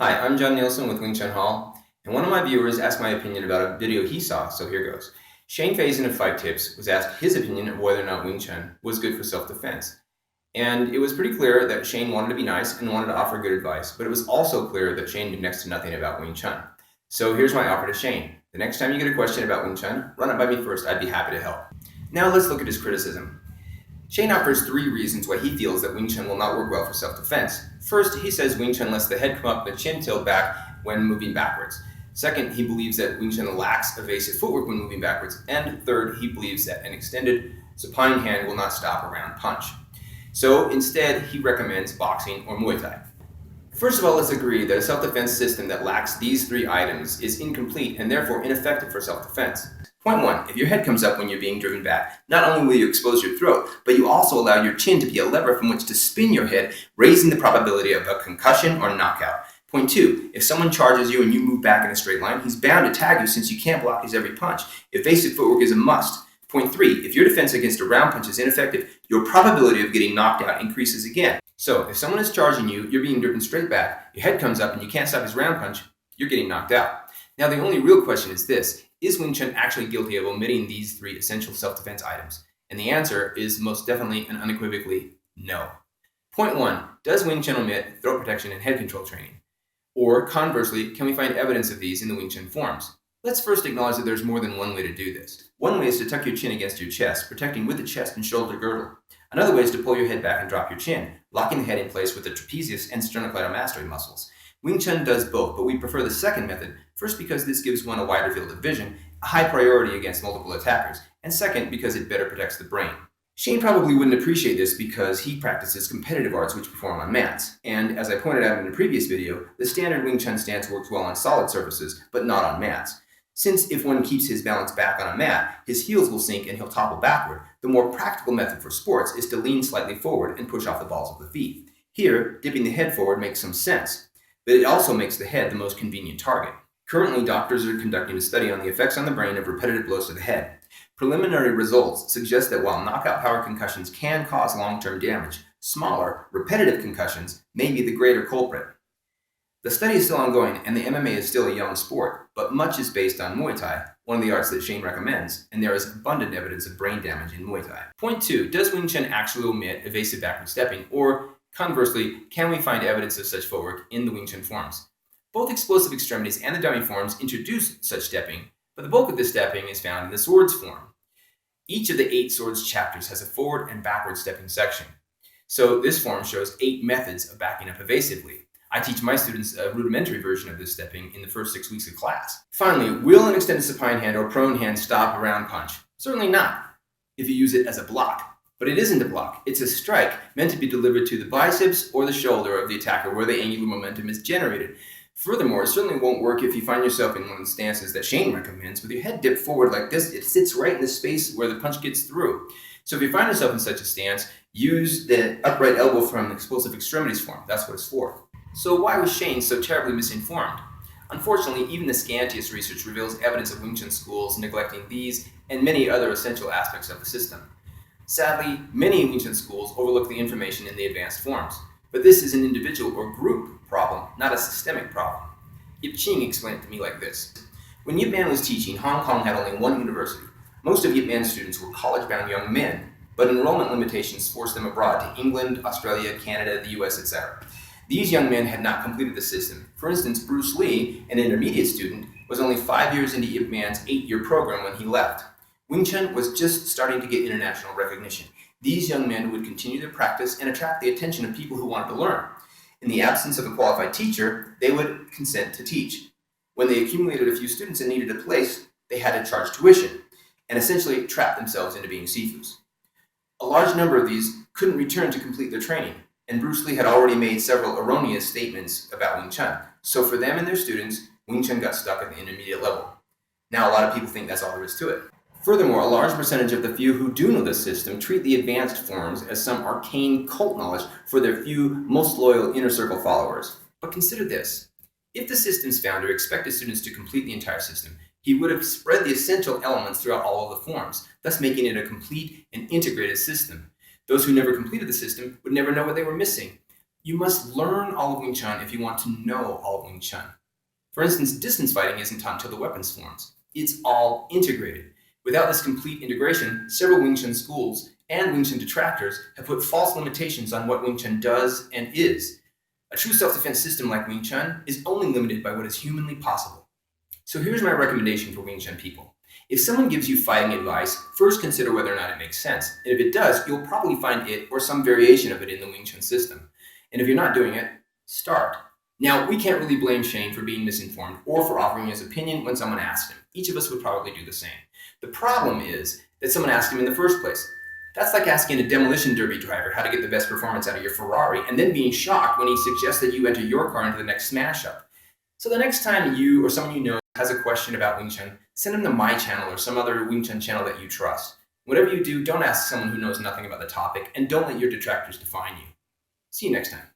Hi, I'm John Nielsen with Wing Chun Hall, and one of my viewers asked my opinion about a video he saw, so here goes. Shane Faison of Fighttips was asked his opinion of whether or not Wing Chun was good for self-defense. And it was pretty clear that Shane wanted to be nice and wanted to offer good advice, but it was also clear that Shane knew next to nothing about Wing Chun. So here's my offer to Shane. The next time you get a question about Wing Chun, run it by me first. I'd be happy to help. Now let's look at his criticism. Shane offers 3 reasons why he feels that Wing Chun will not work well for self-defense. First, he says Wing Chun lets the head come up and the chin tilt back when moving backwards. Second, he believes that Wing Chun lacks evasive footwork when moving backwards. And third, he believes that an extended supine hand will not stop a round punch. So instead, he recommends boxing or Muay Thai. First of all, let's agree that a self-defense system that lacks these 3 items is incomplete and therefore ineffective for self-defense. Point 1, if your head comes up when you're being driven back, not only will you expose your throat, but you also allow your chin to be a lever from which to spin your head, raising the probability of a concussion or knockout. Point 2, if someone charges you and you move back in a straight line, he's bound to tag you since you can't block his every punch. Evasive footwork is a must. Point 3, if your defense against a round punch is ineffective, your probability of getting knocked out increases again. So if someone is charging you, you're being driven straight back, your head comes up and you can't stop his round punch, you're getting knocked out. Now the only real question is this: is Wing Chun actually guilty of omitting these 3 essential self-defense items? And the answer is most definitely and unequivocally no. Point 1, does Wing Chun omit throat protection and head control training? Or conversely, can we find evidence of these in the Wing Chun forms? Let's first acknowledge that there's more than one way to do this. One way is to tuck your chin against your chest, protecting with the chest and shoulder girdle. Another way is to pull your head back and drop your chin, locking the head in place with the trapezius and sternocleidomastoid muscles. Wing Chun does both, but we prefer the second method, first because this gives one a wider field of vision, a high priority against multiple attackers, and second because it better protects the brain. Shane probably wouldn't appreciate this because he practices competitive arts which perform on mats, and as I pointed out in a previous video, the standard Wing Chun stance works well on solid surfaces, but not on mats. Since if one keeps his balance back on a mat, his heels will sink and he'll topple backward, the more practical method for sports is to lean slightly forward and push off the balls of the feet. Here, dipping the head forward makes some sense, but it also makes the head the most convenient target. Currently, doctors are conducting a study on the effects on the brain of repetitive blows to the head. Preliminary results suggest that while knockout power concussions can cause long-term damage, smaller, repetitive concussions may be the greater culprit. The study is still ongoing, and the MMA is still a young sport, but much is based on Muay Thai, one of the arts that Shane recommends, and there is abundant evidence of brain damage in Muay Thai. Point 2, does Wing Chun actually omit evasive backward stepping, or conversely, can we find evidence of such footwork in the Wing Chun forms? Both explosive extremities and the dummy forms introduce such stepping, but the bulk of this stepping is found in the swords form. Each of the 8 swords chapters has a forward and backward stepping section. So this form shows 8 methods of backing up evasively. I teach my students a rudimentary version of this stepping in the first 6 weeks of class. Finally, will an extended supine hand or prone hand stop a round punch? Certainly not, if you use it as a block. But it isn't a block, it's a strike meant to be delivered to the biceps or the shoulder of the attacker where the angular momentum is generated. Furthermore, it certainly won't work if you find yourself in one of the stances that Shane recommends. With your head dipped forward like this, it sits right in the space where the punch gets through. So if you find yourself in such a stance, use the upright elbow from the explosive extremities form. That's what it's for. So why was Shane so terribly misinformed? Unfortunately, even the scantiest research reveals evidence of Wing Chun schools neglecting these and many other essential aspects of the system. Sadly, many Wing Chun schools overlook the information in the advanced forms. But this is an individual or group problem, not a systemic problem. Yip Ching explained it to me like this. When Yip Man was teaching, Hong Kong had only one university. Most of Yip Man's students were college-bound young men, but enrollment limitations forced them abroad to England, Australia, Canada, the US, etc. These young men had not completed the system. For instance, Bruce Lee, an intermediate student, was only 5 years into Yip Man's 8-year program when he left. Wing Chun was just starting to get international recognition. These young men would continue to practice and attract the attention of people who wanted to learn. In the absence of a qualified teacher, they would consent to teach. When they accumulated a few students and needed a place, they had to charge tuition and essentially trap themselves into being sifus. A large number of these couldn't return to complete their training, and Bruce Lee had already made several erroneous statements about Wing Chun. So for them and their students, Wing Chun got stuck at the intermediate level. Now a lot of people think that's all there is to it. Furthermore, a large percentage of the few who do know this system treat the advanced forms as some arcane cult knowledge for their few most loyal inner circle followers. But consider this. If the system's founder expected students to complete the entire system, he would have spread the essential elements throughout all of the forms, thus making it a complete and integrated system. Those who never completed the system would never know what they were missing. You must learn all of Wing Chun if you want to know all of Wing Chun. For instance, distance fighting isn't taught until the weapons forms. It's all integrated. Without this complete integration, several Wing Chun schools and Wing Chun detractors have put false limitations on what Wing Chun does and is. A true self-defense system like Wing Chun is only limited by what is humanly possible. So here's my recommendation for Wing Chun people. If someone gives you fighting advice, first consider whether or not it makes sense. And if it does, you'll probably find it or some variation of it in the Wing Chun system. And if you're not doing it, start. Now, we can't really blame Shane for being misinformed or for offering his opinion when someone asked him. Each of us would probably do the same. The problem is that someone asked him in the first place. That's like asking a demolition derby driver how to get the best performance out of your Ferrari and then being shocked when he suggests that you enter your car into the next smash-up. So the next time you or someone you know has a question about Wing Chun, send them to my channel or some other Wing Chun channel that you trust. Whatever you do, don't ask someone who knows nothing about the topic, and don't let your detractors define you. See you next time.